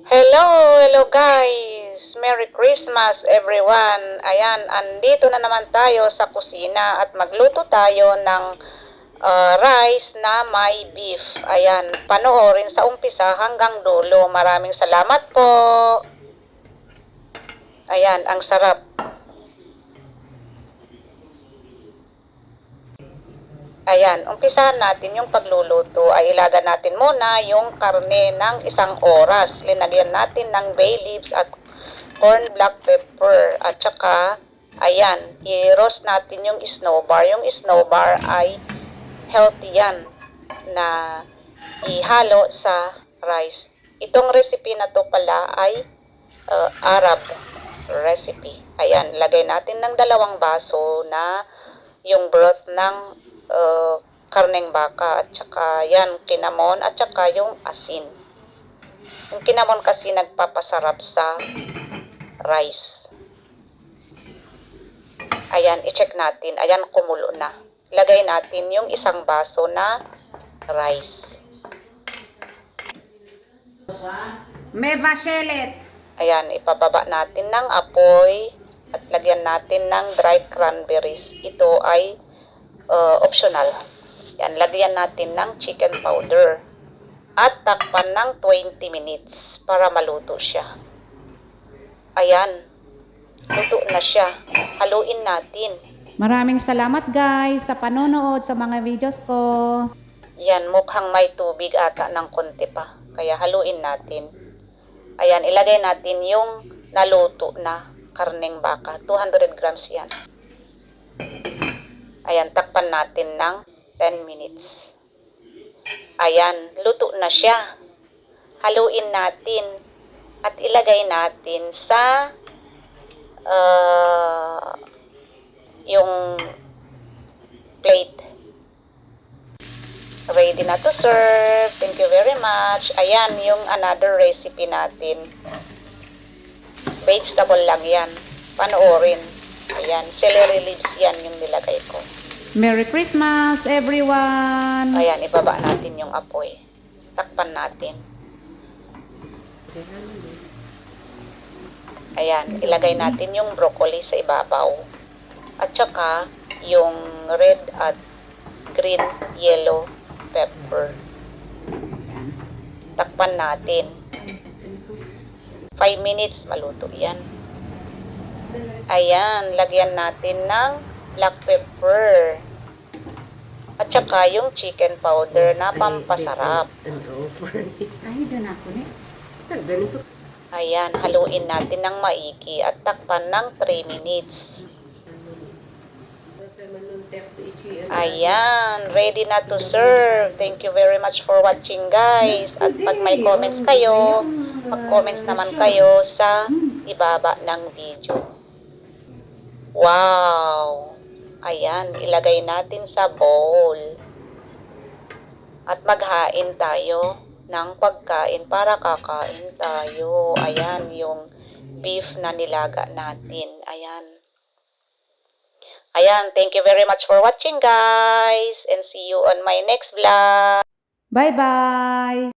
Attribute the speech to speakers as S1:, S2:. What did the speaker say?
S1: Hello guys! Merry Christmas everyone! Ayan, andito na naman tayo sa kusina at magluto tayo ng rice na may beef. Ayan, panoorin sa umpisa hanggang dulo. Maraming salamat po! Ayan, ang sarap. Ayan, umpisahan natin yung pagluluto ay ilagan natin muna yung karne ng 1 oras. Linagyan natin ng bay leaves at corn black pepper. At saka, ayan, i-roast natin yung snowbar. Yung snowbar ay healthy yan na ihalo sa rice. Itong recipe na to pala ay Arab recipe. Ayan, lagay natin ng 2 baso na yung broth ng karneng baka at saka yan, kinamon at saka yung asin. Yung kinamon kasi nagpapasarap sa rice. Ayan, i-check natin. Ayan, kumulo na. Lagay natin yung 1 baso na rice.
S2: May vachelet.
S1: Ayan, ipababa natin ng apoy at lagyan natin ng dried cranberries. Ito ay optional. Yan, lagyan natin ng chicken powder. At takpan ng 20 minutes para maluto siya. Ayan, luto na siya. Haluin natin.
S2: Maraming salamat guys sa panonood sa mga videos ko.
S1: Yan, mukhang may tubig ata ng konti pa. Kaya haluin natin. Ayan, ilagay natin yung naluto na karneng baka. 200 grams yan. Ayan, takpan natin ng 10 minutes. Ayan, luto na siya. Haluin natin at ilagay natin sa yung plate. Ready na to serve. Thank you very much. Ayan, yung another recipe natin. Vegetable lang yan. Panoorin. Ayan, celery leaves yan yung nilagay ko.
S2: Merry Christmas everyone!
S1: Ayan, ibaba natin yung apoy. Takpan natin. Ayan, ilagay natin yung broccoli sa ibabaw. At saka, yung red at green, yellow pepper. Takpan natin. 5 minutes, maluto yan. Ayan, lagyan natin ng black pepper. At saka yung chicken powder na pampasarap.
S2: Ay, dyan ako ni.
S1: Ayan, haluin natin ng maigi at takpan ng 3 minutes. Ayan, ready na to serve. Thank you very much for watching guys. At pag may comments kayo, mag-comments naman kayo sa ibaba ng video. Wow! Ayan, ilagay natin sa bowl. At maghain tayo ng pagkain para kakain tayo. Ayan, yung beef na nilaga natin. Ayan. Ayan, thank you very much for watching guys. And see you on my next vlog.
S2: Bye-bye!